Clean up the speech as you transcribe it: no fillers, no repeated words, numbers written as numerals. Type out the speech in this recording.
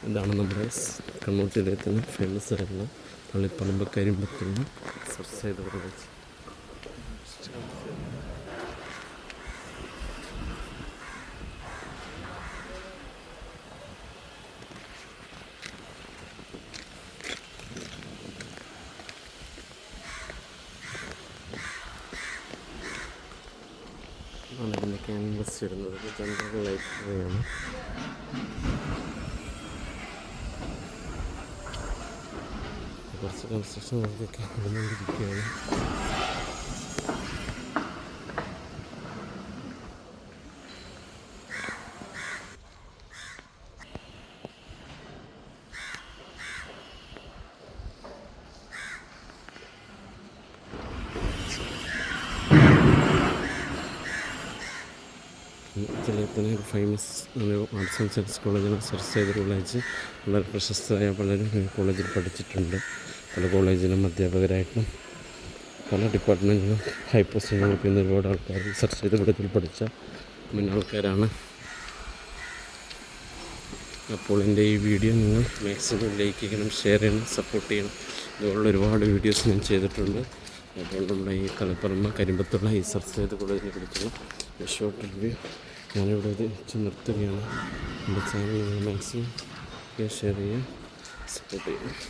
ഇതാണ് നമ്മുടെ കണ്ണൂർ ജില്ലയിൽ തന്നെ ഫേമസ് ആയിട്ടുള്ള പള്ളിപ്പറമ്പ് കരിമ്പത്തുള്ള സർ സയ്യിദ് കോളേജ്. ആണ് ഇതിൻ്റെ ക്യാൻവസ് വരുന്നത്. ജനറൽ ലൈബ്രറിയാണ്. കുറച്ച് കൺസ്ട്രക്ഷൻ വർക്കൊക്കെ നടന്നുകൊണ്ടിരിക്കുകയാണ്. ജില്ലയിൽ തന്നെ ഫേമസ് ഒരു ആർട്സ് ആൻഡ് സയൻസ് കോളേജാണ് സർ സയ്യിദ് കോളേജ്. വളരെ പ്രശസ്തരായ പലരും ഈ കോളേജിൽ പഠിച്ചിട്ടുണ്ട്. പല കോളേജിലും അധ്യാപകരായിട്ടും പല ഡിപ്പാർട്ട്മെൻറ്റിലും ഹൈ പോസ്റ്റിനൊക്കെ ഇന്ന് ഒരുപാട് ആൾക്കാർ സർ സയ്യിദ് കോളേജിൽ പഠിച്ച മുൻ ആൾക്കാരാണ്. അപ്പോൾ എൻ്റെ ഈ വീഡിയോ നിങ്ങൾ മാക്സിമം ലൈക്ക് ചെയ്യണം, ഷെയർ ചെയ്യണം, സപ്പോർട്ട് ചെയ്യണം. ഇതുപോലുള്ള ഒരുപാട് വീഡിയോസ് ഞാൻ ചെയ്തിട്ടുണ്ട്. അപ്പോൾ നമ്മുടെ ഈ തലപ്പറമ്പ് കരിമ്പത്തുള്ള ഈ സർ സയ്യിദ് കോളേജിനെ കുറിച്ചുള്ള ഷോർട്ട് റിവ്യൂ ഞാനിവിടെ വെച്ച് നിർത്തുകയാണ്. എൻ്റെ ചാനൽ നിങ്ങൾ മാക്സിമം ഷെയർ ചെയ്യുക, സപ്പോർട്ട് ചെയ്യുക.